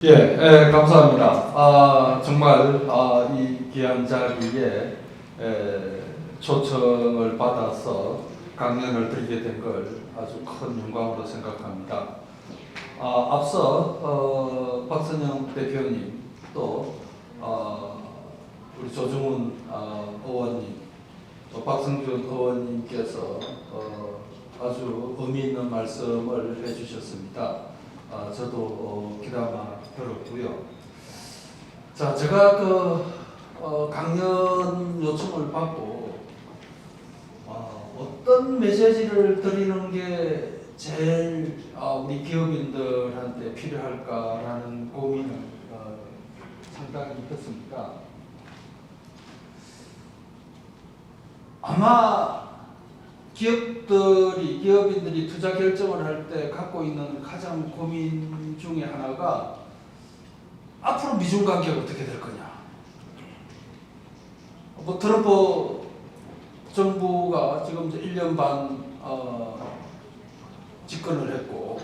감사합니다. 정말 이 귀한 자리에 초청을 받아서 강연을 드리게 된 걸 아주 큰 영광으로 생각합니다. 앞서 박선영 대표님 또 우리 조중훈 의원님 또 박성준 의원님께서 아주 의미 있는 말씀을 해주셨습니다. 저도 귀담아 들었고요. 자, 제가 강연 요청을 받고 어떤 메시지를 드리는 게 제일 우리 기업인들한테 필요할까라는 고민을 상당히 했습니다. 아마 기업인들이 투자 결정을 할 때 갖고 있는 가장 고민 중에 하나가 앞으로 미중 관계가 어떻게 될 거냐. 트럼프 정부가 지금 이제 1년 반 집권을 했고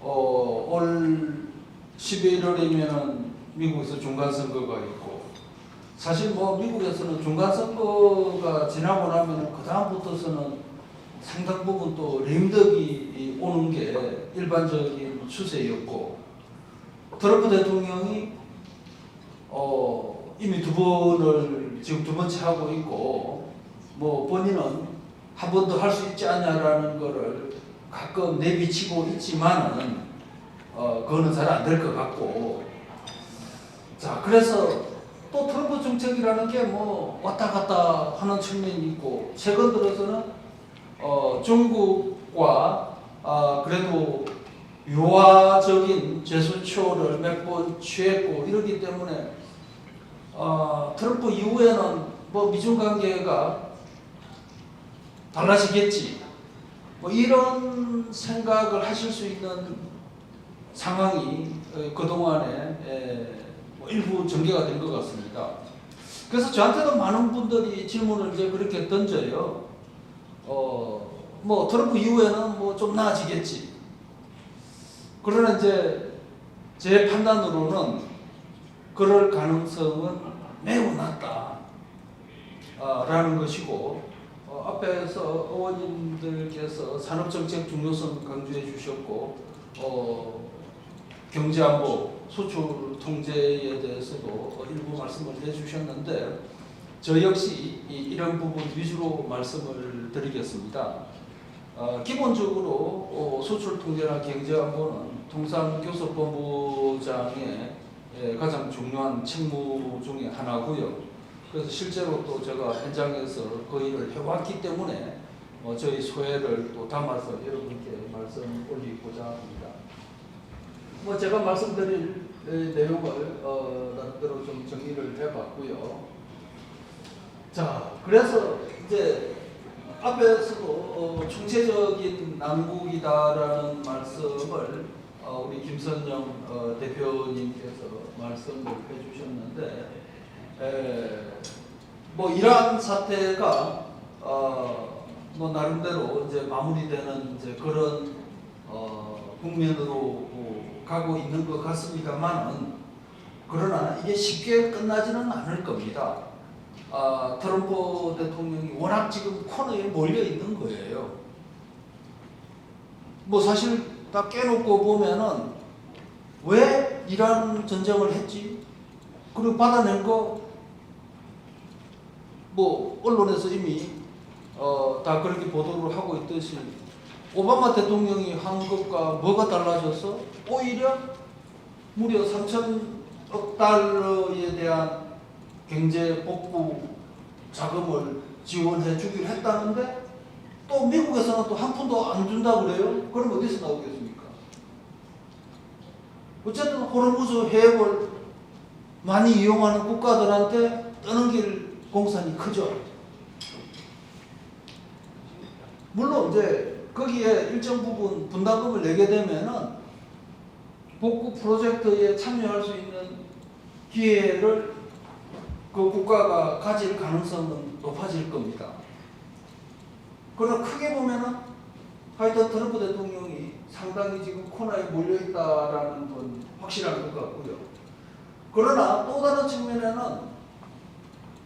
올 11월이면은 미국에서 중간 선거가 있고 사실 미국에서는 중간 선거가 지나고 나면 그 다음부터서는 상당 부분 또 레임덕이 오는 게 일반적인 추세였고 트럼프 대통령이 이미 지금 두 번째 하고 있고 본인은 한 번 더 할 수 있지 않냐라는 거를 가끔 내비치고 있지만은 그거는 잘 안 될 것 같고 자 그래서 또 트럼프 정책이라는 게 왔다 갔다 하는 측면이 있고 최근 들어서는 중국과 그래도 유화적인 제스처를 몇 번 취했고 이러기 때문에 트럼프 이후에는 미중 관계가 달라지겠지 이런 생각을 하실 수 있는 상황이 그동안에 일부 전개가 된 것 같습니다. 그래서 저한테도 많은 분들이 질문을 이제 그렇게 던져요. 트럼프 이후에는 좀 나아지겠지. 그러나 이제 제 판단으로는 그럴 가능성은 매우 낮다. 라는 것이고, 앞에서 의원님들께서 산업정책 중요성 강조해 주셨고, 경제안보, 수출 통제에 대해서도 일부 말씀을 해주셨는데 저 역시 이런 부분 위주로 말씀을 드리겠습니다. 기본적으로 수출 통제나 경제안보는 통상교섭본부장의 가장 중요한 책무 중에 하나고요. 그래서 실제로 또 제가 현장에서 그 일을 해왔기 때문에 저희 소회를 또 담아서 여러분께 말씀 올리고자 합니다. 제가 말씀드릴 내용을 나름대로 좀 정리를 해봤고요. 자, 그래서 이제 앞에서도 총체적인 난국이다라는 말씀을 우리 김선영 대표님께서 말씀을 해주셨는데, 이러한 사태가 나름대로 이제 마무리되는 이제 그런 국면으로 가고 있는 것 같습니다만은 그러나 이게 쉽게 끝나지는 않을 겁니다. 트럼프 대통령이 워낙 지금 코너에 몰려 있는 거예요. 사실 다 깨놓고 보면은 왜 이란 전쟁을 했지? 그리고 받아낸 거 언론에서 이미 다 그렇게 보도를 하고 있듯이 오바마 대통령이 한 것과 뭐가 달라졌어? 오히려 무려 3천억 달러에 대한 경제 복구 자금을 지원해 주기로 했다는데 또 미국에서는 또 한 푼도 안 준다고 그래요? 그럼 어디서 나오겠습니까? 어쨌든 호르무즈 해협을 많이 이용하는 국가들한테 떠넘길 공산이 크죠. 물론 이제 거기에 일정 부분 분담금을 내게 되면은 복구 프로젝트에 참여할 수 있는 기회를 그 국가가 가질 가능성은 높아질 겁니다. 그러나 크게 보면은 하여튼 트럼프 대통령이 상당히 지금 코너에 몰려있다라는 건 확실한 것 같고요. 그러나 또 다른 측면에는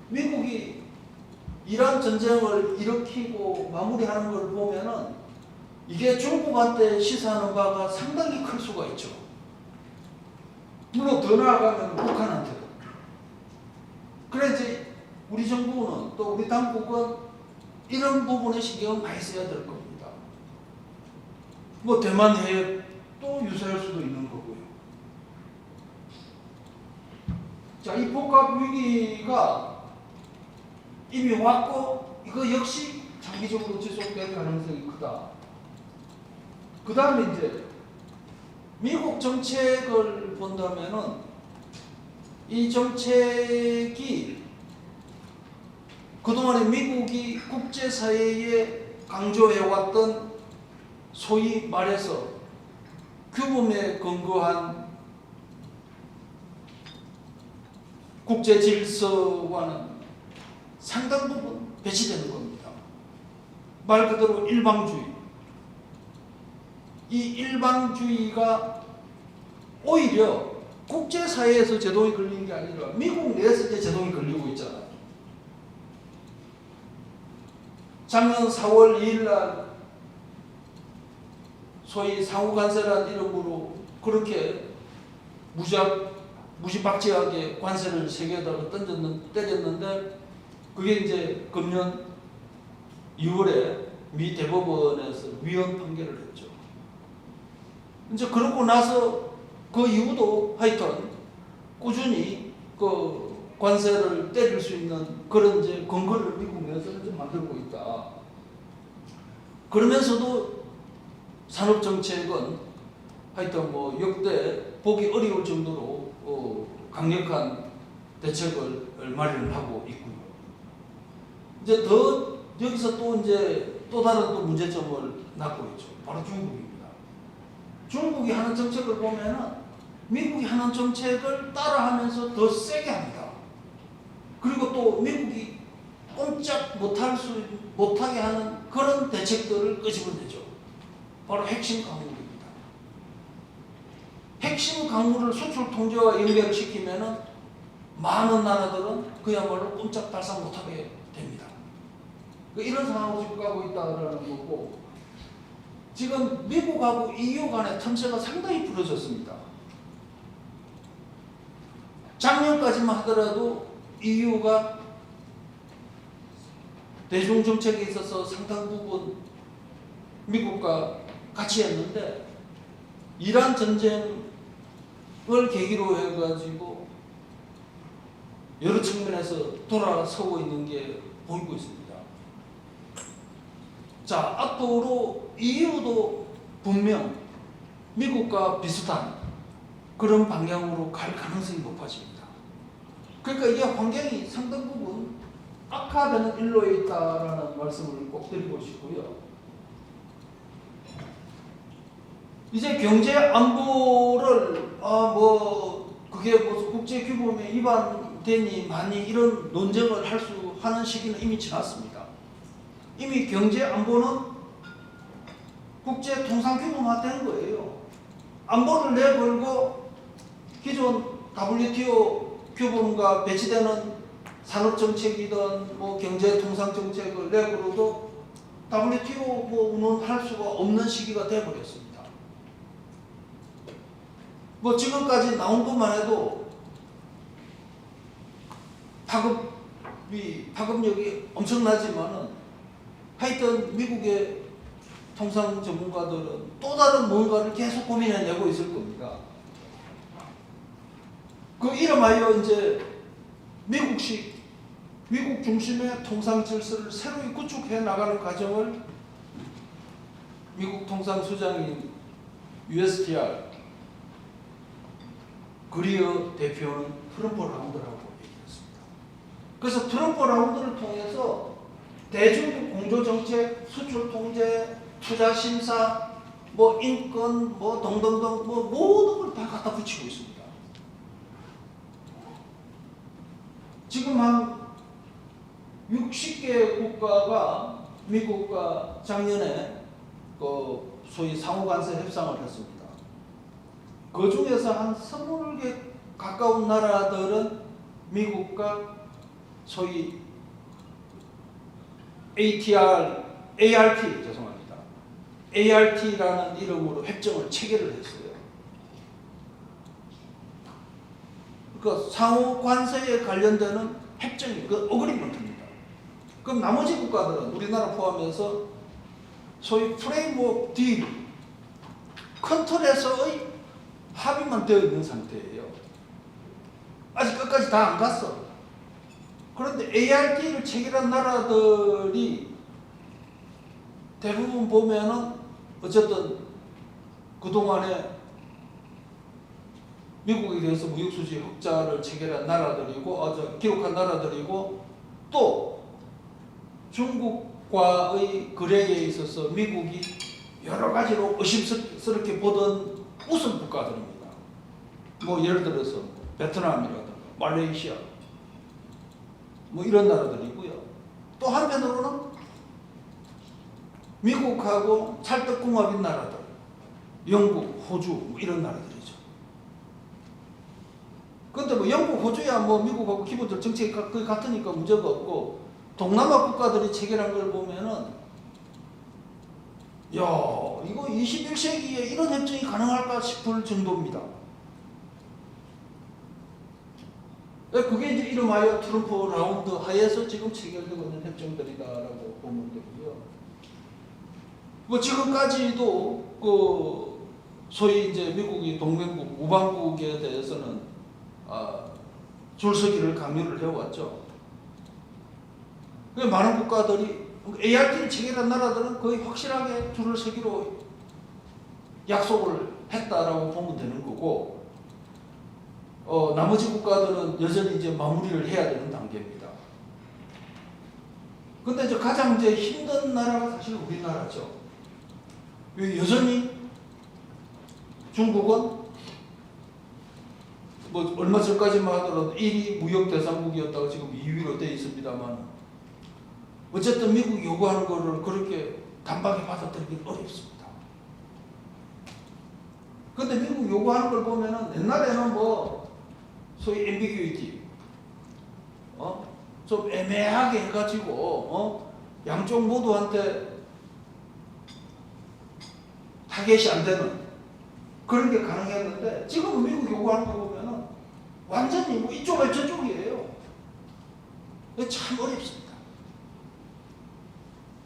미국이 이란 전쟁을 일으키고 마무리하는 걸 보면은 이게 중국한테 시사하는 바가 상당히 클 수가 있죠. 물론 더 나아가면 북한한테도. 그래 이제 우리 정부는 또 우리 당국은 이런 부분에 신경을 많이 써야 될 겁니다. 뭐 대만 해협도 유사할 수도 있는 거고요. 자, 이 복합 위기가 이미 왔고 이거 역시 장기적으로 지속될 가능성이 크다. 그 다음에 이제 미국 정책을 본다면은 이 정책이 그동안에 미국이 국제사회에 강조해왔던 소위 말해서 규범에 근거한 국제 질서와는 상당 부분 배치되는 겁니다. 말 그대로 일방주의. 이 일방주의가 오히려 국제사회에서 제동이 걸리는 게 아니라 미국 내에서 이제 제동이 걸리고 있잖아요. 작년 4월 2일 날 소위 상호관세라는 이름으로 그렇게 무지막지하게 관세를 세계에다가 때렸는데 그게 이제 금년 2월에 미 대법원에서 위헌 판결을 했죠. 이제 그러고 나서 그 이후도 하여튼 꾸준히 그 관세를 때릴 수 있는 그런 이제 근거를 미국 내에서는 좀 만들고 있다. 그러면서도 산업정책은 하여튼 뭐 역대 보기 어려울 정도로 강력한 대책을 마련을 하고 있고요. 이제 더 여기서 또 다른 또 문제점을 낳고 있죠. 바로 중국입니다. 중국이 하는 정책을 보면은 미국이 하는 정책을 따라하면서 더 세게 합니다. 그리고 또 미국이 꼼짝 못하게 하는 그런 대책들을 끄집어내죠. 바로 핵심 강물입니다. 핵심 강물을 수출 통제와 연결을 시키면은 많은 나라들은 그야말로 꼼짝달싹 못하게 됩니다. 이런 상황으로 지금 가고 있다는 거고, 지금 미국하고 EU 간의 틈새가 상당히 부러졌습니다. 작년까지만 하더라도 EU가 대중정책에 있어서 상당 부분 미국과 같이 했는데 이란 전쟁을 계기로 해가지고 여러 측면에서 돌아서고 있는 게 보이고 있습니다. 자, 앞으로 EU도 분명 미국과 비슷한 그런 방향으로 갈 가능성이 높아집니다. 그러니까 이게 환경이 상당 부분 악화되는 일로에 있다라는 말씀을 꼭 드리고 싶고요. 이제 경제 안보를 그게 무슨 국제 규범에 위반되니 많이 이런 논쟁을 하는 시기는 이미 지났습니다. 이미 경제 안보는 국제 통상 규범화된 거예요. 안보를 내걸고 기존 WTO 규범과 배치되는 산업정책이든 경제통상정책을 내걸어도 WTO는 할 수가 없는 시기가 되어버렸습니다. 지금까지 나온 것만 해도 파급력이 엄청나지만은 하여튼 미국의 통상 전문가들은 또 다른 뭔가를 계속 고민해내고 있을 겁니다. 그 이름하여 이제 미국 중심의 통상 질서를 새로이 구축해 나가는 과정을 미국 통상수장인 USTR 그리어 대표는 트럼프 라운드라고 얘기했습니다. 그래서 트럼프 라운드를 통해서 대중 공조정책, 수출 통제, 투자 심사, 인권, 등등등 모든 걸 다 갖다 붙이고 있습니다. 지금 한 60개 국가가 미국과 작년에 소위 상호간세 협상을 했습니다. 그 중에서 한 20개 가까운 나라들은 미국과 소위 ART라는 이름으로 협정을 체결을 했어요. 그러니까 상호 관세에 관련되는 협정이 그 어그리먼트입니다. 그럼 나머지 국가들은 우리나라 포함해서 소위 프레임워크 딜, 큰 틀에서의 합의만 되어 있는 상태예요. 아직 끝까지 다 안 갔어. 그런데 ART를 체결한 나라들이 대부분 보면은 어쨌든 그동안에 미국에 대해서 무역수지 흑자를 체결한 나라들이고, 기록한 나라들이고, 또 중국과의 거래에 있어서 미국이 여러 가지로 의심스럽게 보던 우선 국가들입니다. 뭐 예를 들어서 베트남이라든가 말레이시아 뭐 이런 나라들이고요. 또 한편으로는 미국하고 찰떡궁합인 나라들, 영국, 호주 뭐 이런 나라들이죠. 그런데 뭐 영국, 호주야 뭐 미국하고 기본적으로 정책이 거의 같으니까 문제가 없고, 동남아 국가들이 체결한 걸 보면은 야, 이거 21세기에 이런 협정이 가능할까 싶을 정도입니다. 그게 이제 이름하여 트럼프 라운드 하에서 지금 체결되고 있는 협정들이다라고 보면 되고요. 뭐 지금까지도 그 소위 이제 미국이 동맹국, 우방국에 대해서는 줄서기를 강요를 해왔죠. 많은 국가들이 ART를 체결한 나라들은 거의 확실하게 줄을 서기로 약속을 했다라고 보면 되는 거고, 나머지 국가들은 여전히 이제 마무리를 해야 되는 단계입니다. 근데 이제 가장 이제 힘든 나라가 사실 우리나라죠. 여전히 중국은 뭐 얼마 전까지만 하더라도 1위 무역 대상국이었다가 지금 2위로 되어 있습니다만, 어쨌든 미국이 요구하는 거를 그렇게 단박에 받아들이기는 어렵습니다. 근데 미국 요구하는 걸 보면은 옛날에는 뭐 소위 ambiguity, 좀 애매하게 해가지고 양쪽 모두한테 타겟이 안 되는 그런 게 가능했는데, 지금 미국 요구하는 거 보면은 완전히 뭐 이쪽에 저쪽이에요. 참 어렵습니다.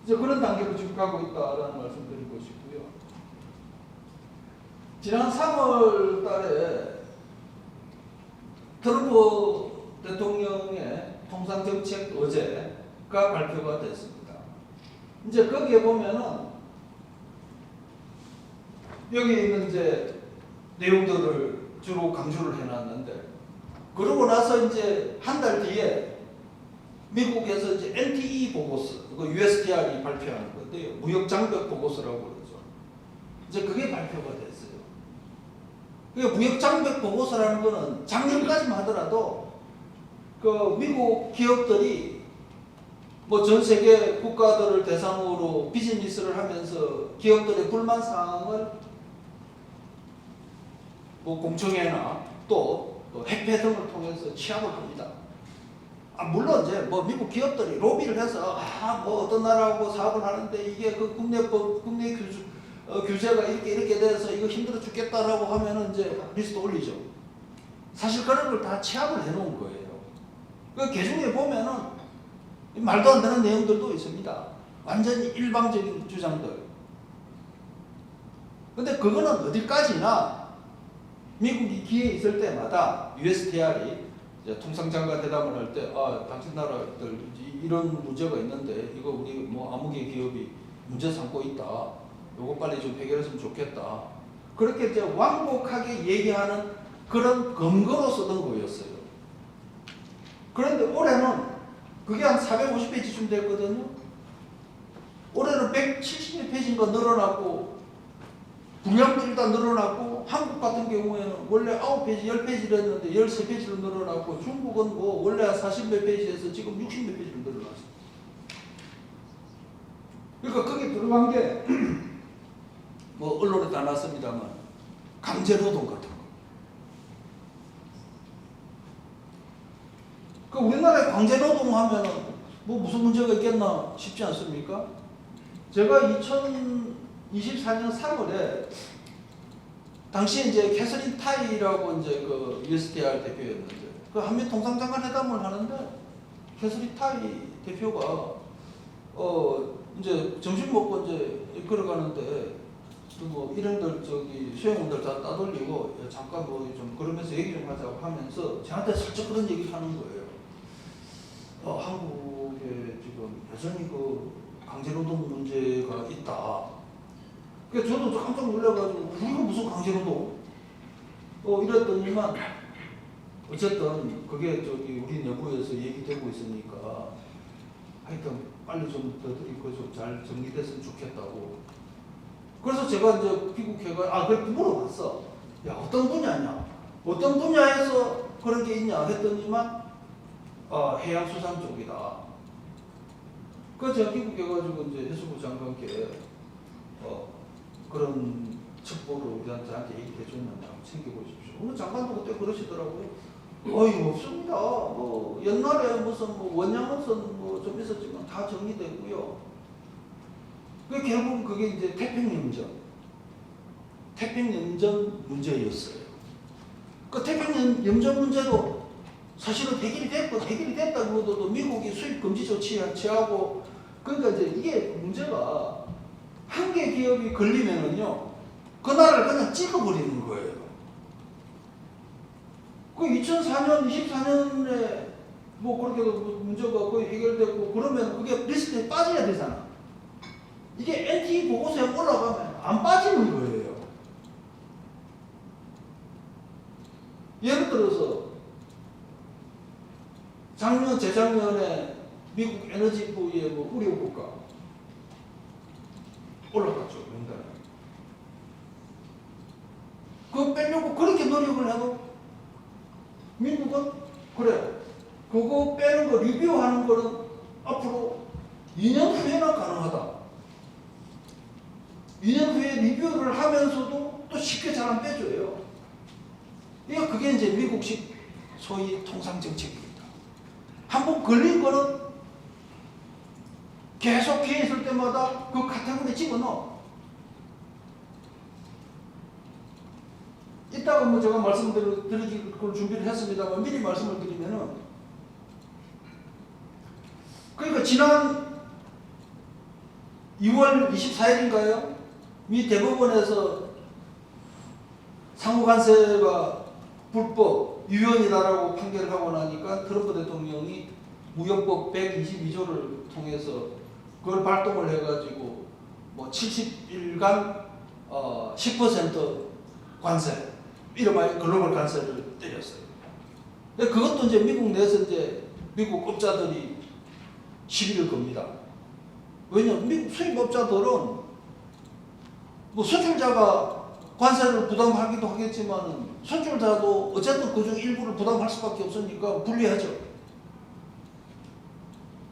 이제 그런 단계로 지금 가고 있다라는 말씀 드리고 싶고요. 지난 3월 달에 트럼프 대통령의 통상정책 어제가 발표가 됐습니다. 이제 거기에 보면은 여기 있는 이제 내용들을 주로 강조를 해놨는데, 그러고 나서 이제 한 달 뒤에 미국에서 이제 NTE 보고서, 그 USTR이 발표하는 건데요. 무역장벽 보고서라고 그러죠. 이제 그게 발표가 됐어요. 그러니까 무역장벽 보고서라는 거는 작년까지만 하더라도 그 미국 기업들이 뭐 전 세계 국가들을 대상으로 비즈니스를 하면서 기업들의 불만 사항을 뭐 공청회나 또 협회 등을 통해서 취합을 합니다. 물론 이제 뭐 미국 기업들이 로비를 해서 뭐 어떤 나라하고 사업을 하는데 이게 그 국내 규제가 이렇게 돼서 이거 힘들어 죽겠다라고 하면은 이제 리스트 올리죠. 사실 그런 걸 다 취합을 해놓은 거예요. 그 개중에 보면은 말도 안 되는 내용들도 있습니다. 완전히 일방적인 주장들. 근데 그거는 어디까지나 미국이 기회 있을 때마다 USTR이 통상장관 회담을 할 때, 당신 나라들 이런 문제가 있는데 이거 우리 뭐 아무개 기업이 문제 삼고 있다. 요거 빨리 좀 해결했으면 좋겠다. 그렇게 이제 완곡하게 얘기하는 그런 근거로 쓰던 거였어요. 그런데 올해는 그게 한 450페이지쯤 됐거든요. 올해는 170페이지인가 늘어났고, 분량도 일단 늘어났고, 한국 같은 경우에는 원래 9페이지, 10페이지를 했는데 13페이지로 늘어났고, 중국은 뭐 원래 40몇 페이지에서 지금 60몇 페이지로 늘어났어요. 그러니까 거기 들어간 게 뭐 언론에 다 났습니다만 강제노동 같은 거. 그 우리나라에 강제노동 하면은 뭐 무슨 문제가 있겠나 싶지 않습니까? 제가 2024년 3월에 당시 이제 캐서린 타이라고 이제 그 USTR 대표였는데 그 한미 통상장관 회담을 하는데 캐서린 타이 대표가 이제 점심 먹고 이제 걸어가는데 뭐 일행들 수행원들 다 따돌리고 잠깐 뭐 좀 그러면서 얘기 좀 하자고 하면서 저한테 살짝 그런 얘기를 하는 거예요. 한국에 지금 여전히 그 강제노동 문제가 있다. 그래서 저도 깜짝 놀라가지고 우리가 무슨 강제노동? 이랬더니만 어쨌든 그게 우리 내부에서 얘기되고 있으니까 하여튼 빨리 좀 너희들이 좀 잘 정리됐으면 좋겠다고. 그래서 제가 이제 귀국해가 그래 물어봤어. 야 어떤 분야냐? 어떤 분야에서 그런 게 있냐 했더니만 해양수산 쪽이다. 그래서 제가 귀국해가지고 이제 해수부 장관께 그런 첩보를 저한테 얘기해 줬는데 한번 챙겨보십시오. 어느 장관도 그때 그러시더라고요. 없습니다. 뭐 옛날에 무슨 뭐 원양어선 뭐 좀 있었지만 다 정리되고요. 결국 그게 이제 태평양전 문제였어요. 그 태평양전 문제도 사실은 해결이 됐다고 해도 미국이 수입 금지 조치 취하고 그러니까 이제 이게 문제가 한 개 기업이 걸리면은요 그 나라를 그냥 찍어버리는 거예요. 그 2004년, 24년에 뭐 그렇게 문제가 거의 해결되고 그러면 그게 리스트에 빠져야 되잖아. 이게 NT 보고서에 올라가면 안 빠지는 거예요. 예를 들어서 재작년에 미국 에너지부의 뭐 우려 국가 올라갔죠, 명단에. 그거 빼려고 그렇게 노력을 해도 미국은 그래 그거 빼는 거 리뷰하는 거는 앞으로 2년 후에나 가능하다. 2년 후에 리뷰를 하면서도 또 쉽게 잘 안 빼줘요. 그게 이제 미국식 소위 통상정책입니다. 한번 걸린 거는 계속 피해 있을 때마다 그 카테고리에 집어넣어. 이따가 뭐 제가 말씀드릴 걸 준비를 했습니다만 미리 말씀을 드리면은 그러니까 지난 2월 24일인가요? 미 대법원에서 상호간세가 불법, 유연이다라고 판결을 하고 나니까 트럼프 대통령이 무역법 122조를 통해서 그걸 발동을 해가지고 뭐 70일간 10% 관세, 이른바 글로벌 관세를 때렸어요. 근데 그것도 이제 미국 내에서 이제 미국 업자들이 시비를 겁니다. 왜냐면 미국 수입업자들은 뭐 수출자가 관세를 부담하기도 하겠지만 수출자도 어쨌든 그중 일부를 부담할 수밖에 없으니까 불리하죠.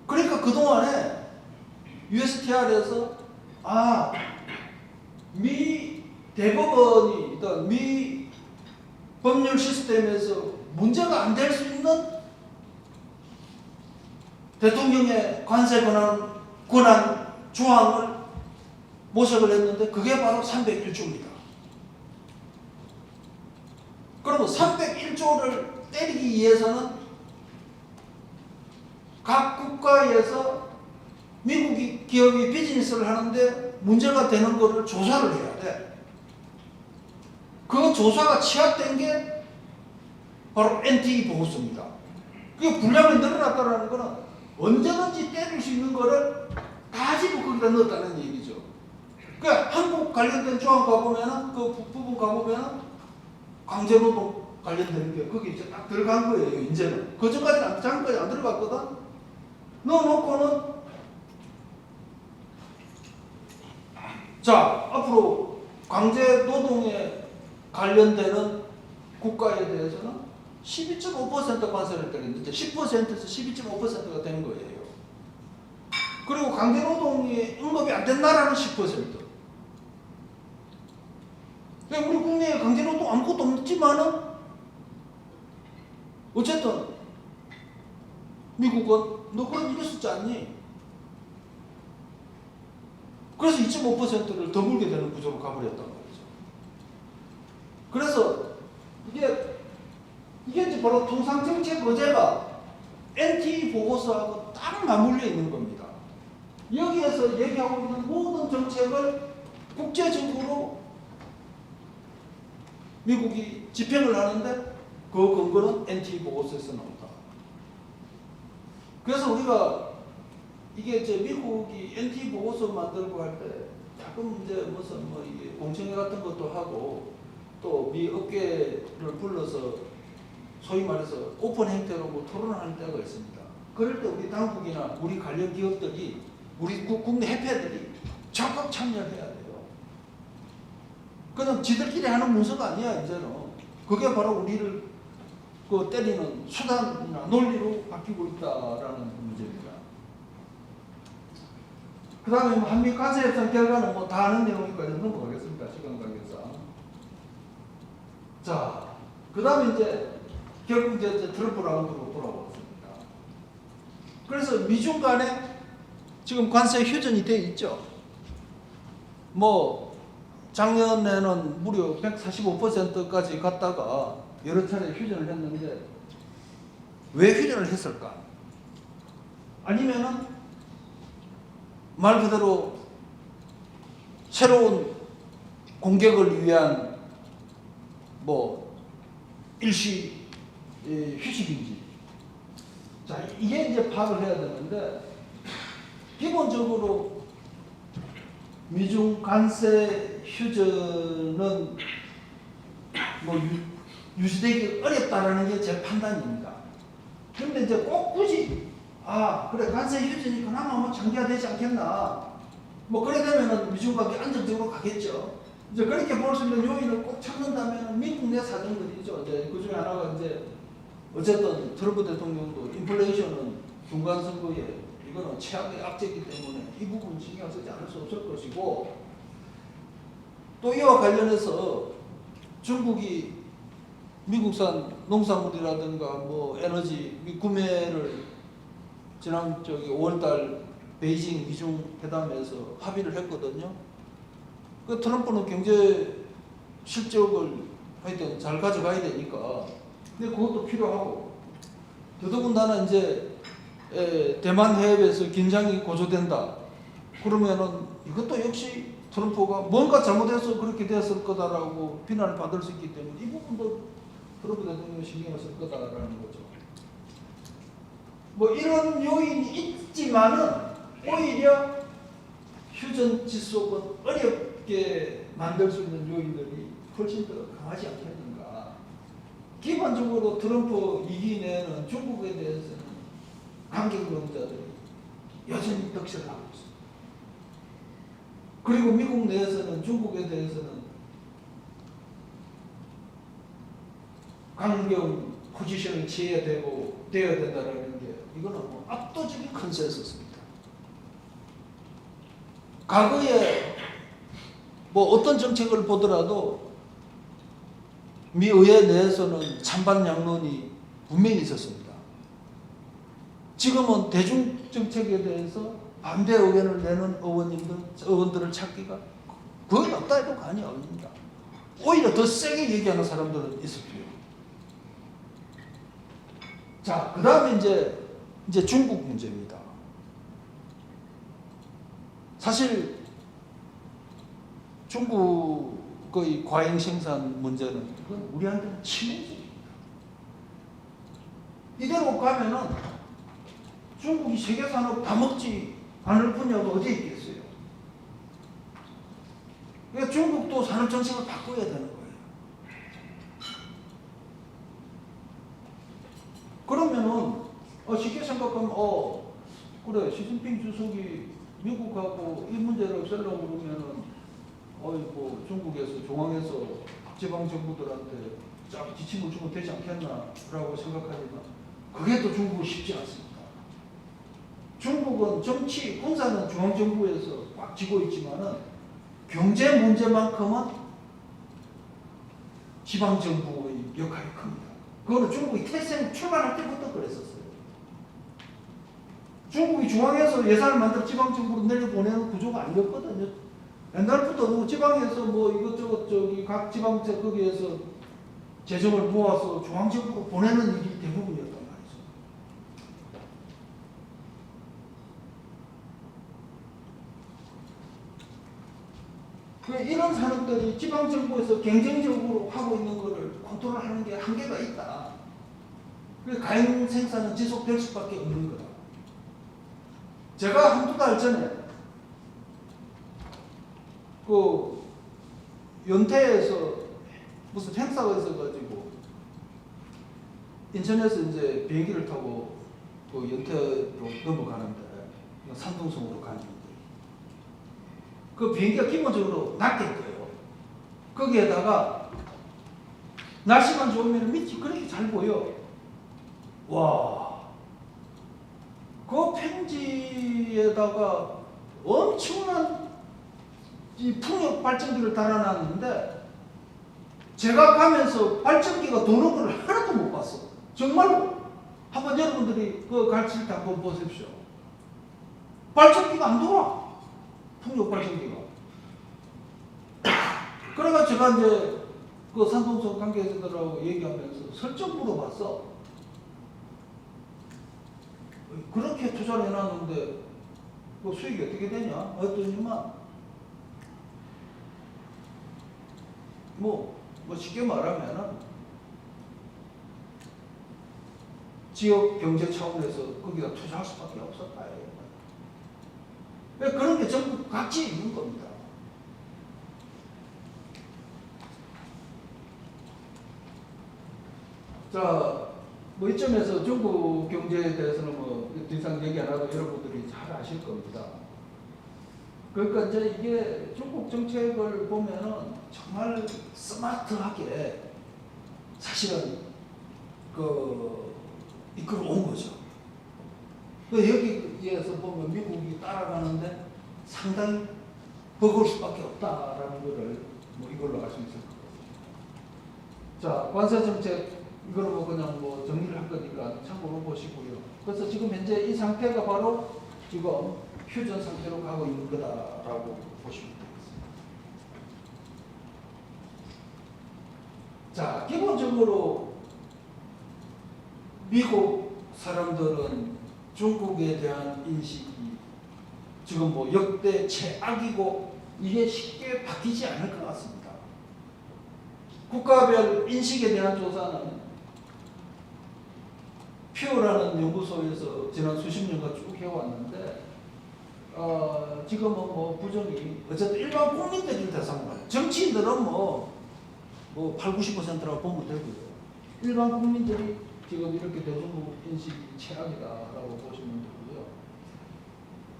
그러니까 그동안에 USTR에서 미 대법원이 일단 미 법률 시스템에서 문제가 안 될 수 있는 대통령의 관세 권한 조항을 모색을 했는데 그게 바로 301조입니다. 그러면 301조를 때리기 위해서는 각 국가에서 미국 기업이 비즈니스를 하는데 문제가 되는 것을 조사를 해야 돼. 그 조사가 취합된 게 바로 NTE 보고서입니다. 그게 분량이 늘어났다는 것은 언제든지 때릴 수 있는 거를 가지고 거기다 넣었다는 얘기죠. 그러니까 한국 관련된 조항 가보면은 그 부분 가보면은 강제노동 관련되는 게 거기 이제 딱 들어간 거예요. 이제는 그전까지는 장까지 안 들어갔거든. 넣어놓고는 자 앞으로 강제노동에 관련되는 국가에 대해서는 12.5% 관세를 때리는데 10%에서 12.5%가 된 거예요. 그리고 강제노동이 언급이 안 된 나라는 10%. 우리 국내에 강제노동 아무것도 없지만은 어쨌든 미국은 너 그런 일 있었지 않니? 그래서 2.5%를 더 물게 되는 구조로 가버렸단 말이죠. 그래서 이게 이제 바로 통상정책 의제가 NT 보고서하고 딱 맞물려 있는 겁니다. 여기에서 얘기하고 있는 모든 정책을 국제적으로 미국이 집행을 하는데 그 근거는 NT 보고서에서 나온다. 그래서 우리가 이게 이제 미국이 NT 보고서 만들고 할 때 가끔 이제 무슨 뭐 이게 공청회 같은 것도 하고 또 미 업계를 불러서 소위 말해서 오픈 행태로 뭐 토론하는 때가 있습니다. 그럴 때 우리 당국이나 우리 관련 기업들이 우리 국내 협회들이 적극 참여해야 돼요. 그냥 지들끼리 하는 문서가 아니야 이제는. 그게 바로 우리를 그 때리는 수단이나 논리로 바뀌고 있다라는 문제입니다. 그 다음에 한미 관세협상 결과는 뭐 다 아는 내용이니까 넘어가겠습니다. 시간 관계상. 자, 그 다음에 이제 결국 이제 트럼프 라운드로 돌아왔습니다. 그래서 미중 간에 지금 관세 휴전이 돼 있죠. 뭐 작년에는 무려 145%까지 갔다가 여러 차례 휴전을 했는데 왜 휴전을 했을까? 아니면은 말 그대로 새로운 공격을 위한 뭐 일시 휴식인지. 자, 이게 이제 파악을 해야 되는데 기본적으로 미중 관세 휴전은 뭐 유지되기 어렵다라는 게 제 판단입니다. 그런데 이제 꼭 굳이 그래 관세 휴전이 그나마 뭐 장기화되지 않겠나. 뭐 그래 되면은 미중 관계 안정적으로 가겠죠. 이제 그렇게 볼 수 있는 요인을 꼭 찾는다면 미국 내 사정들이죠. 이제 그 중에 하나가 이제 어쨌든 트럼프 대통령도 인플레이션은 중간 선거에 이거는 최악의 악재이기 때문에 이 부분 신경 쓰지 않을 수 없을 것이고, 또 이와 관련해서 중국이 미국산 농산물이라든가 뭐 에너지 구매를 지난 5월달 베이징 미중 회담에서 합의를 했거든요. 그 트럼프는 경제 실적을 하여튼 잘 가져가야 되니까. 근데 그것도 필요하고, 더더군다나 이제 대만 해협에서 긴장이 고조된다. 그러면은 이것도 역시 트럼프가 뭔가 잘못해서 그렇게 됐을 거다라고 비난을 받을 수 있기 때문에 이 부분도 트럼프 대통령이 신경을 쓸 거다라는 거죠. 뭐 이런 요인이 있지만은 오히려 휴전 지속은 어렵게 만들 수 있는 요인들이 훨씬 더 강하지 않겠는가. 기본적으로 트럼프 2기 내에는 중국에 대해서는 강경론자들이 여전히 덕질을 하고 있습니다. 그리고 미국 내에서는 중국에 대해서는 강경 포지션을 취해야 되어야 된다는 게 이거는 뭐 압도적인 컨센서스입니다. 과거에 뭐 어떤 정책을 보더라도 미 의회 내에서는 찬반 양론이 분명히 있었습니다. 지금은 대중 정책에 대해서 반대 의견을 내는 의원들을 찾기가 거의 없다 해도 과언이 아닙니다. 오히려 더 세게 얘기하는 사람들은 있었고요. 자, 그 다음에 이제 중국 문제입니다. 사실 중국의 과잉 생산 문제는 그건 우리한테는 치명적입니다. 이대로 가면은 중국이 세계 산업 다 먹지 않을 분야가 어디에 있겠어요? 그러니까 중국도 산업 정책을 바꿔야 되는 거예요. 그러면은 쉽게 생각하면 그래 시진핑 주석이 미국하고 이 문제를 없애려고 그러면은 뭐 중국에서 중앙에서 지방 정부들한테 지침을 주면 되지 않겠나라고 생각하지만 그게 또 중국은 쉽지 않습니다. 중국은 정치, 군사는 중앙정부에서 꽉 쥐고 있지만은 경제 문제만큼은 지방정부의 역할이 큽니다. 그거는 중국이 태생 출발할 때부터 그랬었어요. 중국이 중앙에서 예산을 만들어 지방정부로 내려보내는 구조가 아니었거든요. 옛날부터 지방에서 뭐 이것저것 저기 각 지방세 거기에서 재정을 모아서 중앙정부로 보내는 일이 대부분이었단 말이죠. 이런 산업들이 지방정부에서 경쟁적으로 하고 있는 것을 컨트롤하는 게 한계가 있다. 가용 생산은 지속될 수밖에 없는 거다. 제가 한두 달 전에 그 연태에서 무슨 행사가 있어가지고 인천에서 이제 비행기를 타고 그 연태로 넘어가는데 산둥성으로 가는 길이 그 비행기가 기본적으로 낮게 떠요. 거기에다가 날씨만 좋으면 밑이 그렇게 잘 보여. 와, 그 평지에다가 엄청난 이 풍력 발전기를 달아놨는데 제가 가면서 발전기가 도는 걸 하나도 못 봤어. 정말로. 한번 여러분들이 그 갈칠 때 한번 보십시오. 발전기가 안 돌아. 풍력 발전기가. 그래가 제가 이제 그 산동성 관계자들하고 얘기하면서 슬쩍 물어봤어. 그렇게 투자를 해놨는데 그 수익이 어떻게 되냐? 했더니만 뭐 쉽게 말하면은 지역 경제 차원에서 거기다 투자할 수밖에 없었다. 그런 게 전부 같이 있는 겁니다. 자, 뭐 이점에서 중국 경제에 대해서는 뭐 더 이상 얘기 안 하고 여러분들이 잘 아실 겁니다. 그러니까 이제 이게 중국 정책을 보면은 정말 스마트하게 사실은 이끌어 온 거죠. 여기에서 보면 미국이 따라가는데 상당히 버거울 수밖에 없다라는 거를 뭐 이걸로 알 수 있을 것 같아요. 자, 관세 정책 이거는 뭐 그냥 뭐 정리를 할 거니까 참고로 보시고요. 그래서 지금 현재 이 상태가 바로 지금 휴전 상태로 가고 있는 거다라고 보시면 되겠습니다. 자, 기본적으로 미국 사람들은 중국에 대한 인식이 지금 뭐 역대 최악이고 이게 쉽게 바뀌지 않을 것 같습니다. 국가별 인식에 대한 조사는 퓨어라는 연구소에서 지난 수십 년간 쭉 해왔는데 지금은 뭐 부정이 어쨌든 일반 국민들을 대상으로 정치인들은 뭐 8, 90%라고 보면 되고요. 일반 국민들이 지금 이렇게 대중국 인식이 최악이다라고 보시면 되고요.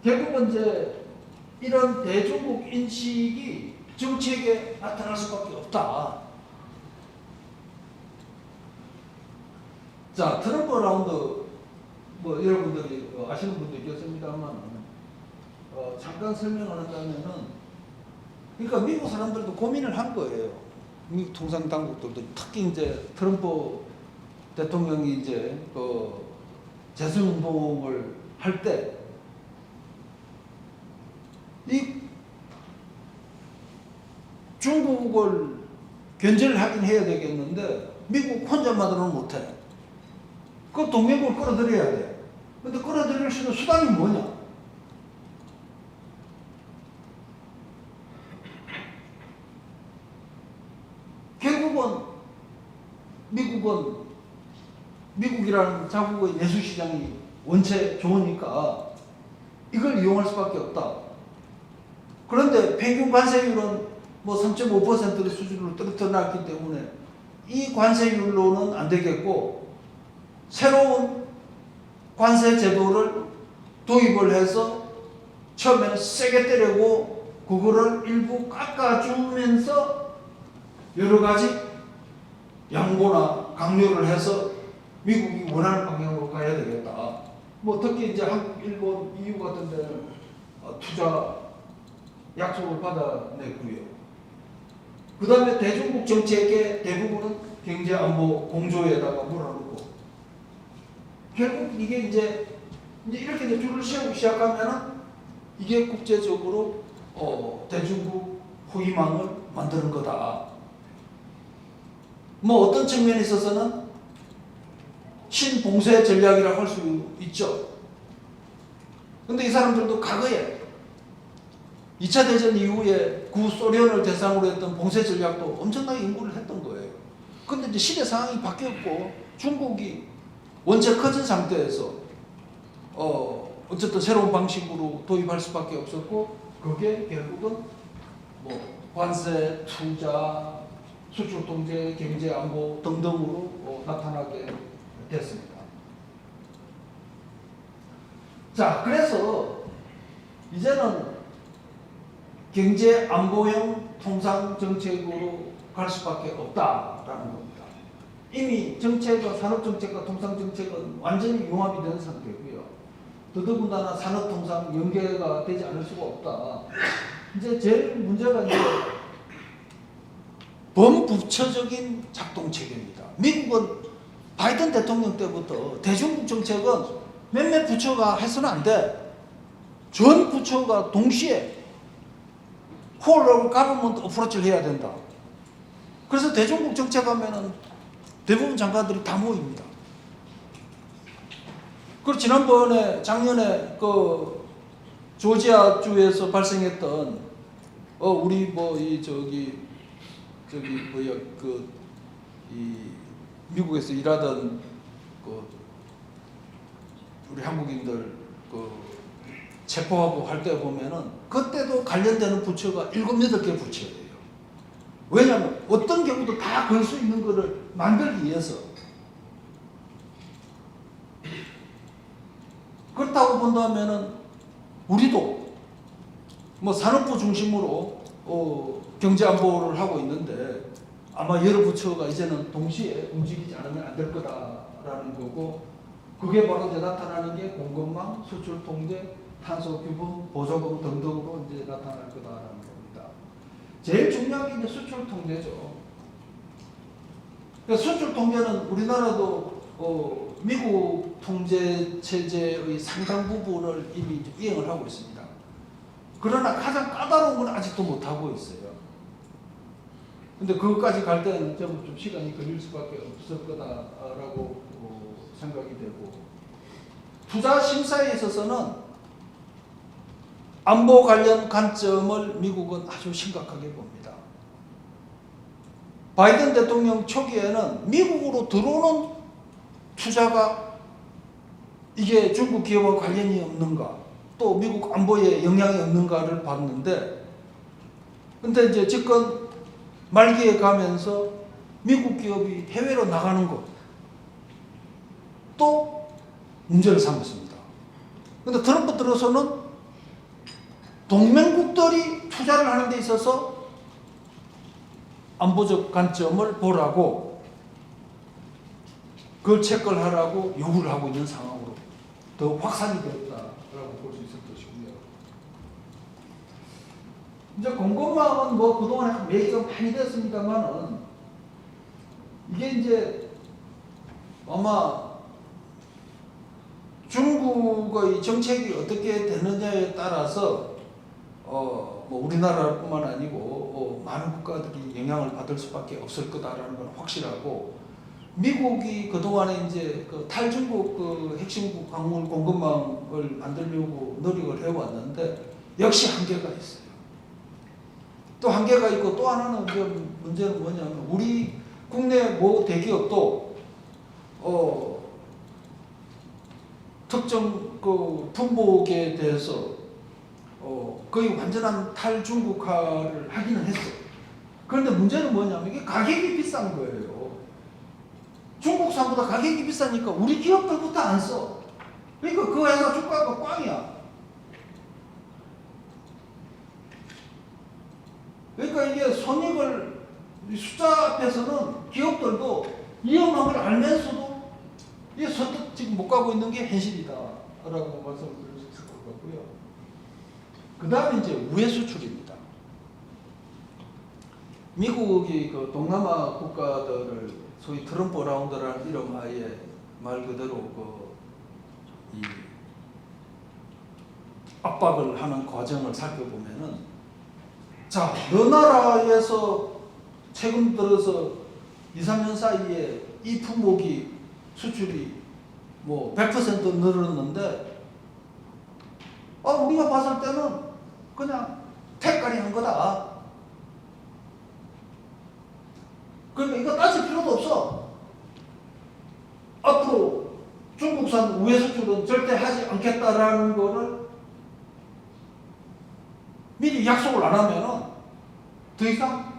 결국은 이제 이런 대중국 인식이 정책에 나타날 수밖에 없다. 자, 트럼프 라운드 뭐 여러분들이 아시는 분도 있겠습니다만 잠깐 설명을 한다면은 그러니까 미국 사람들도 고민을 한 거예요. 미국 통상 당국들도 특히 이제 트럼프 대통령이 이제 재선 운동을 할 때 이 중국을 견제를 하긴 해야 되겠는데 미국 혼자만으로는 못해. 그 동맹국을 끌어들여야 돼. 근데 끌어들일 수 있는 수단이 뭐냐? 결국은 미국이라는 자국의 내수시장이 원체 좋으니까 이걸 이용할 수밖에 없다. 그런데 평균 관세율은 뭐 3.5%의 수준으로 떨어져놨기 때문에 이 관세율로는 안 되겠고 새로운 관세 제도를 도입을 해서 처음에는 세게 때리고 그거를 일부 깎아주면서 여러 가지 양보나 강요를 해서 미국이 원하는 방향으로 가야 되겠다. 뭐 특히 이제 한국, 일본, EU 같은 데는 투자 약속을 받아냈고요. 그 다음에 대중국 정책의 대부분은 경제안보 공조에다가 몰아넣고 결국 이게 이제 이렇게 이제 줄을 세우기 시작하면은 이게 국제적으로 대중국 호위망을 만드는 거다. 뭐 어떤 측면에 있어서는 신봉쇄 전략이라고 할 수 있죠. 근데 이 사람들도 과거에 2차 대전 이후에 구소련을 대상으로 했던 봉쇄 전략도 엄청나게 연구를 했던 거예요. 근데 이제 시대 상황이 바뀌었고 중국이 원체 커진 상태에서 어쨌든 새로운 방식으로 도입할 수밖에 없었고 그게 결국은 뭐 관세, 투자, 수출 통제, 경제 안보 등등으로 나타나게 됐습니다. 자, 그래서 이제는 경제 안보형 통상 정책으로 갈 수밖에 없다라는 겁니다. 이미 정책과 산업 정책과 통상 정책은 완전히 융합이 된 상태고요. 더더군다나 산업 통상 연계가 되지 않을 수가 없다. 이제 제일 문제가 이제 범부처적인 작동 체계입니다. 미국은 바이든 대통령 때부터 대중국 정책은 몇몇 부처가 해서는 안 돼. 전 부처가 동시에 whole of government approach를 해야 된다. 그래서 대중국 정책하면은 대부분 장관들이 다 모입니다. 그리고 작년에 그 조지아주에서 발생했던 우리 뭐 이 미국에서 일하던 그 우리 한국인들 그 체포하고 할 때 보면은 그때도 관련되는 부처가 7, 8개 부처예요. 왜냐하면 어떤 경우도 다 걸 수 있는 거를 만들기 위해서. 그렇다고 본다면은 우리도 뭐 산업부 중심으로 경제안보를 하고 있는데 아마 여러 부처가 이제는 동시에 움직이지 않으면 안 될 거다라는 거고 그게 바로 이제 나타나는 게 공급망, 수출 통제, 탄소 규범, 보조금 등등으로 이제 나타날 거다라는 겁니다. 제일 중요한 게 이제 수출 통제죠. 그러니까 수출 통제는 우리나라도 미국 통제 체제의 상당 부분을 이미 이행을 하고 있습니다. 그러나 가장 까다로운 건 아직도 못 하고 있어요. 근데 그것까지 갈 때는 좀 시간이 걸릴 수밖에 없을 거다라고 생각이 되고 투자 심사에 있어서는 안보 관련 관점을 미국은 아주 심각하게 봅니다. 바이든 대통령 초기에는 미국으로 들어오는 투자가 이게 중국 기업과 관련이 없는가 또 미국 안보에 영향이 없는가를 봤는데 근데 이제 집권 말기에 가면서 미국 기업이 해외로 나가는 것 또 문제를 삼았습니다. 근데 트럼프 들어서는 동맹국들이 투자를 하는 데 있어서 안보적 관점을 보라고 그걸 체크를 하라고 요구를 하고 있는 상황으로 더 확산이 되었다라고 볼 수 있을 것이고요. 이제 공급망은 뭐 그동안 얘기가 많이 됐습니다만은 이게 이제 아마 중국의 정책이 어떻게 되느냐에 따라서 뭐 우리나라뿐만 아니고 많은 국가들이 영향을 받을 수밖에 없을 거다라는 건 확실하고 미국이 그동안에 이제 그 탈중국 그 핵심 광물 공급망을 만들려고 노력을 해왔는데 역시 한계가 있어요. 또 한계가 있고 또 하나는 문제는 뭐냐면 우리 국내 모 대기업도 특정 그 품목에 대해서 거의 완전한 탈중국화를 하기는 했어요. 그런데 문제는 뭐냐면 이게 가격이 비싼 거예요. 중국산보다 가격이 비싸니까 우리 기업들부터 안 써. 그러니까 그 회사 주가가 꽝이야. 그러니까 이게 손익을 숫자 앞에서는 기업들도 위험한 걸 알면서도 이게 선뜻 지금 못 가고 있는 게 현실이다라고 말씀을 드릴 수 있을 것 같고요. 그 다음에 이제 우회 수출입니다. 미국이 그 동남아 국가들을 소위 트럼프 라운드라는 이름 하에 말 그대로 이 압박을 하는 과정을 살펴보면은, 자, 너 나라에서 최근 들어서 2, 3년 사이에 이 품목이 수출이 뭐 100% 늘었는데, 우리가 봤을 때는 그냥 택가리 한 거다. 그러니까 이거 따질 필요도 없어. 앞으로 중국산 우회 수출은 절대 하지 않겠다라는 거를 미리 약속을 안 하면은 더 이상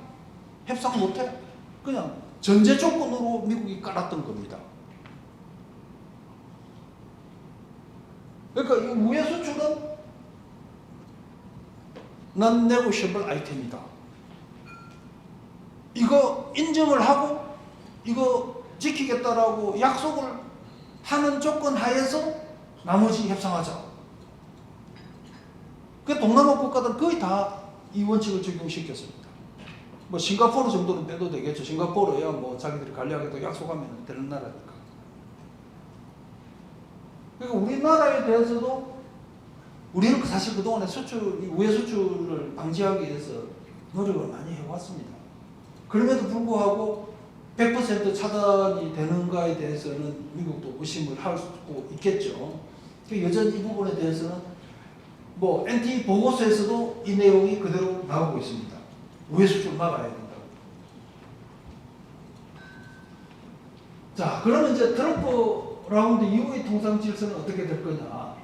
협상 못 해. 그냥 전제 조건으로 미국이 깔았던 겁니다. 그러니까 이 우회 수출은 non-negotiable 아이템이다. 이거 인정을 하고 이거 지키겠다라고 약속을 하는 조건 하에서 나머지 협상하자. 그 동남아 국가들 거의 다 이 원칙을 적용시켰습니다. 뭐 싱가포르 정도는 빼도 되겠죠. 싱가포르야 뭐 자기들이 관리하겠다고 약속하면 되는 나라니까. 그러니까 우리나라에 대해서도 우리는 사실 그동안에 우회 수출을 방지하기 위해서 노력을 많이 해왔습니다. 그럼에도 불구하고 100% 차단이 되는가에 대해서는 미국도 의심을 하고 있겠죠. 여전히 이 부분에 대해서는 뭐 NT 보고서에서도 이 내용이 그대로 나오고 있습니다. 우회 수출 막아야 된다고. 자, 그러면 이제 트럼프 라운드 이후의 통상 질서는 어떻게 될 거냐?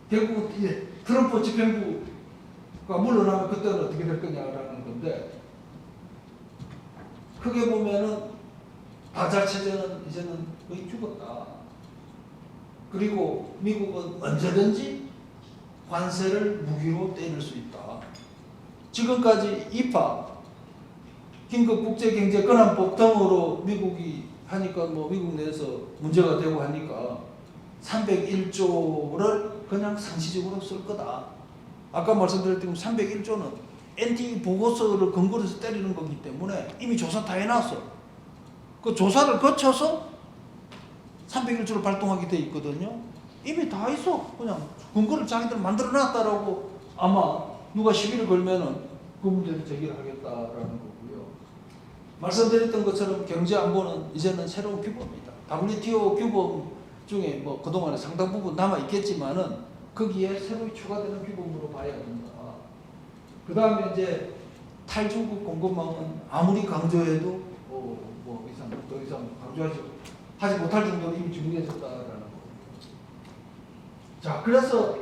결국 이제 트럼프 집행부가 물러나면 그때는 어떻게 될 거냐라는 건데, 크게 보면은 바자 체제는 이제는 거의 죽었다. 그리고 미국은 언제든지 관세를 무기로 때릴 수 있다. 지금까지 EPA, 긴급국제경제건안법 등으로 미국이 하니까 뭐 미국 내에서 문제가 되고 하니까 301조를 그냥 상시적으로 쓸 거다. 아까 말씀드렸던 301조는 NT 보고서를 근거로 해서 때리는 거기 때문에 이미 조사 다 해놨어. 그 조사를 거쳐서 301조를 발동하게 돼 있거든요. 이미 다 있어. 그냥 근거를 자기들 만들어 놨다라고 아마 누가 시비를 걸면은 그 문제를 제기를 하겠다라는 거고요. 말씀드렸던 것처럼 경제 안보는 이제는 새로운 규범입니다. WTO 규범 중에 뭐 그동안에 상당 부분 남아 있겠지만은 거기에 새로 추가되는 규범으로 봐야 된다. 그 다음에 이제 탈중국 공급망은 아무리 강조해도 더 이상 하지 못할 정도로 이미 준비해졌다라는 거. 자, 그래서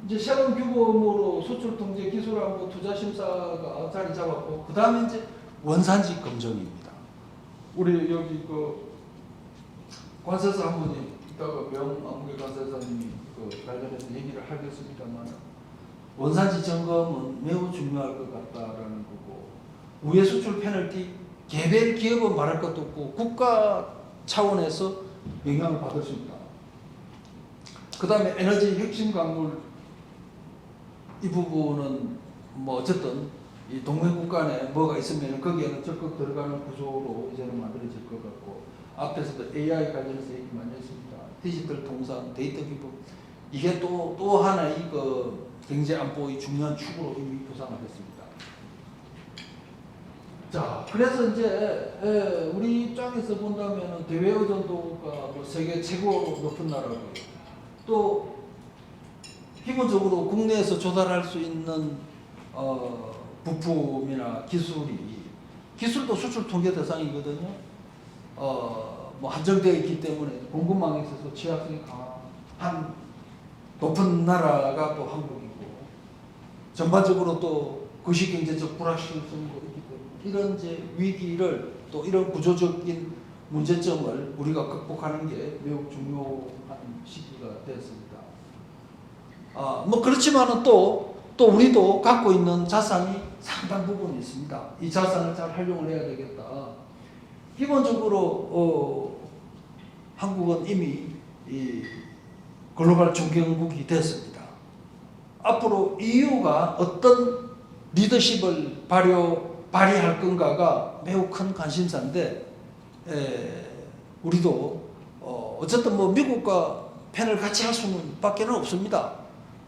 이제 새로운 규범으로 수출 통제 기술하고 투자 심사가 자리 잡았고, 그 다음에 이제 원산지 검증입니다. 우리 여기 그 관세사 한 분이 이따가 명암계 관세사님이 그 관련해서 얘기를 하겠습니다만, 원산지 점검은 매우 중요할 것 같다라는 거고, 우회 수출 페널티 개별 기업은 말할 것도 없고 국가 차원에서 영향을 받을 수 있다. 그 다음에 에너지 핵심 광물 이 부분은 뭐 어쨌든 이 동맹국 간에 뭐가 있으면 거기에는 적극 들어가는 구조로 이제는 만들어질 것 같고, 앞에서도 AI 관련해서 얘기 많이 했습니다. 디지털 통상, 데이터 기법, 이게 또 하나의 그 경제 안보의 중요한 축으로 이미 부상을 했습니다. 자, 그래서 이제 우리 입장에서 본다면 대외 의존도가 뭐 세계 최고 높은 나라고요. 또 기본적으로 국내에서 조달할 수 있는 부품이나 기술도 수출 통제 대상이거든요. 뭐 한정되어 있기 때문에 공급망에 있어서 취약성이 강한 높은 나라가 또 한국이고, 전반적으로 또 거시경제적 불확실성도 있기 때문에 이런 이제 위기를, 또 이런 구조적인 문제점을 우리가 극복하는 게 매우 중요한 시기가 되었습니다. 뭐 그렇지만은 또 우리도 갖고 있는 자산이 상당 부분 있습니다. 이 자산을 잘 활용을 해야 되겠다. 기본적으로 한국은 이미 이 글로벌 중견국이 됐습니다. 앞으로 EU가 어떤 리더십을 발휘할 발휘할 건가가 매우 큰 관심사인데 우리도 어쨌든 뭐 미국과 펜을 같이 할 수는 밖에는 없습니다.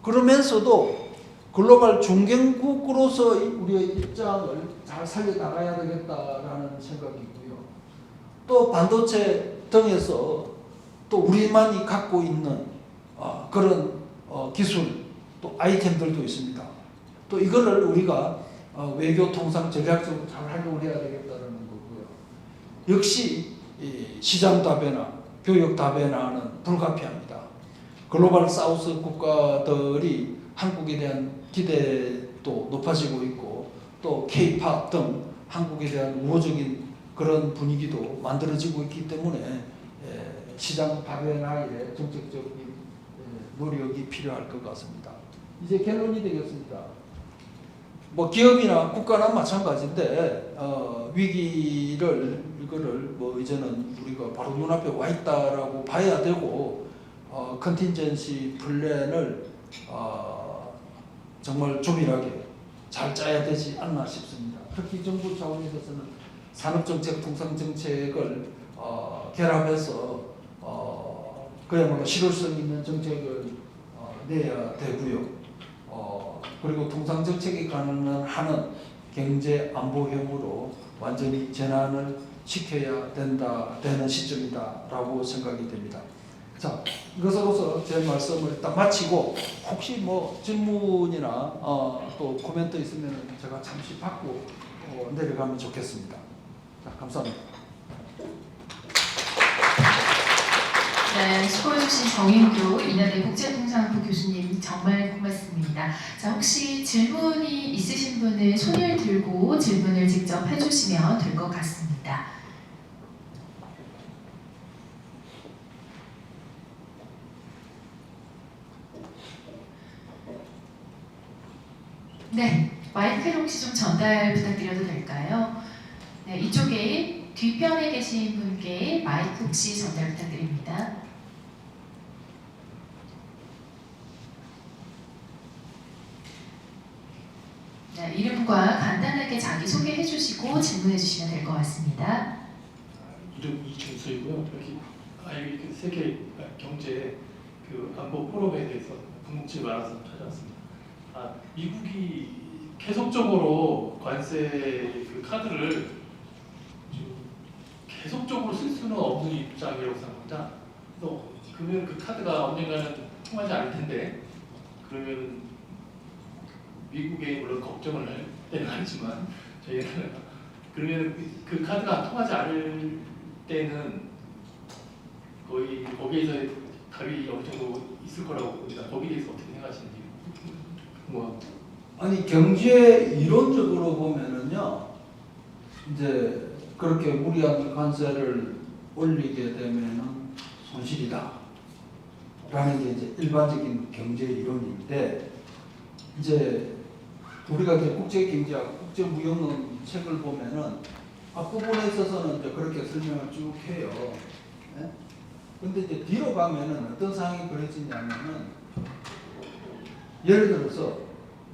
그러면서도 글로벌 중견국으로서의 우리의 입장을 잘 살려나가야 되겠다라는 생각이고요. 또 반도체 등에서 또 우리만이 갖고 있는 그런 기술 또 아이템들도 있습니다. 또 이거를 우리가 외교 통상 전략적으로 잘 활용을 해야 되겠다는 거고요. 역시 시장 다변화, 교육 다변화는 불가피합니다. 글로벌 사우스 국가들이 한국에 대한 기대도 높아지고 있고 또 K-팝 등 한국에 대한 우호적인 그런 분위기도 만들어지고 있기 때문에 시장 다변화에 정책적인 노력이 필요할 것 같습니다. 이제 결론이 되겠습니다. 뭐 기업이나 국가나 마찬가지인데 위기를 이거를 뭐 이제는 우리가 바로 눈앞에 와 있다라고 봐야 되고 컨틴전시 플랜을 정말 조밀하게 잘 짜야 되지 않나 싶습니다. 특히 정부 차원에서는 산업정책, 통상정책을 결합해서 그야말로 실효성 있는 정책을 내야 되고요. 그리고 통상정책이 가능한 경제 안보형으로 완전히 전환을 시켜야 되는 시점이다라고 생각이 됩니다. 자, 이것으로서 제 말씀을 일단 마치고 혹시 뭐 질문이나 또 코멘트 있으면 제가 잠시 받고 내려가면 좋겠습니다. 자, 감사합니다. 네, 수고해주신 정인교 인하대 국제통상학부 교수님 정말 고맙습니다. 자, 혹시 질문이 있으신 분은 손을 들고 질문을 직접 해주시면 될 것 같습니다. 네, 마이크를 혹시 좀 전달 부탁드려도 될까요? 네, 이쪽에 뒤편에 계신 분께 마이크 혹시 전달 부탁드립니다. 네, 이름과 간단하게 자기 소개해 주시고 질문해 주시면 될 것 같습니다. 이름 이준수이고요. 여기 IB 세계 경제 안보 포럼에 대해서 궁금증이 많아서 찾아왔습니다. 미국이 계속적으로 관세 카드를 계속적으로 쓸 수는 없는 입장이라고 생각합니다. 그래서 그러면 그 카드가 언젠가는 통하지 않을 텐데 그러면 미국에 물론 걱정을 할 때는 하지만 저희는 그러면 그 카드가 통하지 않을 때는 거의 거기에서 답이 어느 정도 있을 거라고 봅니다. 거기에 대해서 어떻게 생각하시는지 궁금합니다. 아니 경제 이론적으로 보면은요, 이제 그렇게 무리한 관세를 올리게 되면은 손실이다 라는 게 이제 일반적인 경제 이론인데, 이제 우리가 이제 국제경제학, 국제무역론 책을 보면은 앞부분에 있어서는 이제 그렇게 설명을 쭉 해요. 네? 근데 이제 뒤로 가면은 어떤 상황이 벌어지냐면은, 예를 들어서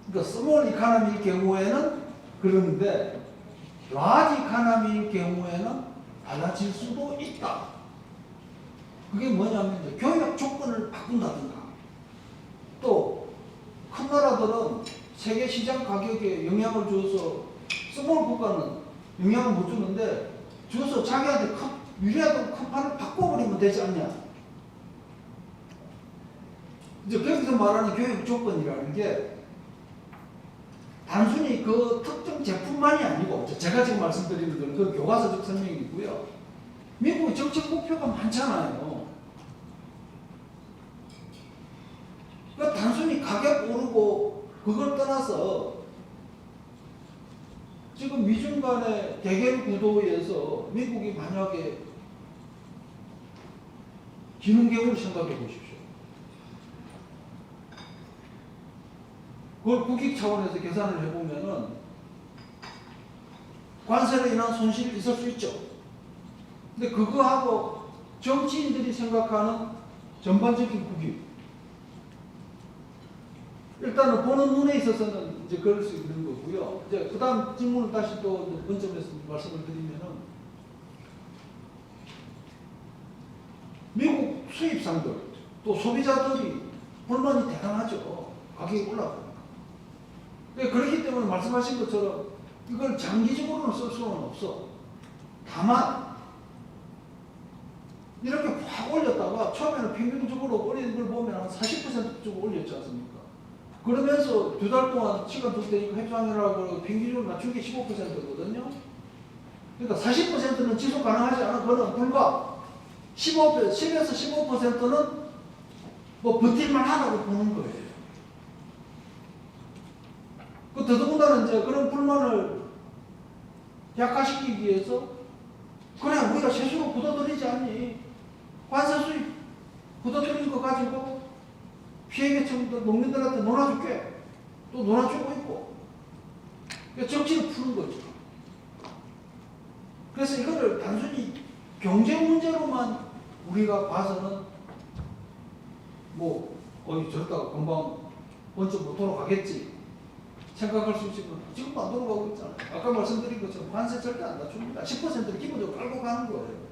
그러니까 스몰 이카노미의 경우에는 그러는데 라지 이카노미의 경우에는 달라질 수도 있다. 그게 뭐냐면 이제 교육 조건을 바꾼다든가, 또 큰 나라들은 세계 시장 가격에 영향을 줘서 스몰 국가는 영향을 못 주는데 줘서 자기한테 유리하던 큰 판을 바꿔버리면 되지 않냐. 이제 거기서 말하는 교육 조건이라는 게 단순히 그 특정 제품만이 아니고, 제가 지금 말씀드리는 건 그 교과서적 설명이고요. 미국의 정책 목표가 많잖아요. 그러니까 단순히 가격 오르고 그걸 떠나서 지금 미중 간의 대결 구도에서 미국이 만약에 지는 경우를 생각해 보십시오. 그걸 국익 차원에서 계산을 해보면은 관세로 인한 손실이 있을 수 있죠. 근데 그거하고 정치인들이 생각하는 전반적인 국익, 일단은 보는 눈에 있어서는 이제 그럴 수 있는 거고요. 이제 그다음 질문을 다시 또 본점에서 말씀을 드리면은 미국 수입상들 또 소비자들이 불만이 대단하죠. 가격이 올라가니까. 그렇기 때문에 말씀하신 것처럼 이걸 장기적으로는 쓸 수는 없어. 다만 이렇게 확 올렸다가 처음에는 평균적으로 올리는 걸 보면 한 40%쯤 올렸지 않습니까? 그러면서 두 달 동안 시간 둘 때 협상이라고 평균적으로 낮춘 게 15%거든요. 그러니까 40%는 지속 가능하지 않은 거는 불과 10에서 15%는 뭐 버틸만 하다고 보는 거예요. 그 더더군다나 이제 그런 불만을 약화시키기 위해서 그래 우리가 세수로 굳어들이지 않니? 관세 수입 굳어들인 거 가지고 피해계층들 농민들한테 놀아줄게. 또 놀아주고 있고. 그러니까 정치를 푸는 거죠. 그래서 이거를 단순히 경제 문제로만 우리가 봐서는 뭐 저러다가 금방 번쩍 못 돌아가겠지 생각할 수 있지만 지금도 안 돌아가고 있잖아요. 아까 말씀드린 것처럼 관세 절대 안 낮춥니다. 10%를 기본적으로 깔고 가는 거예요.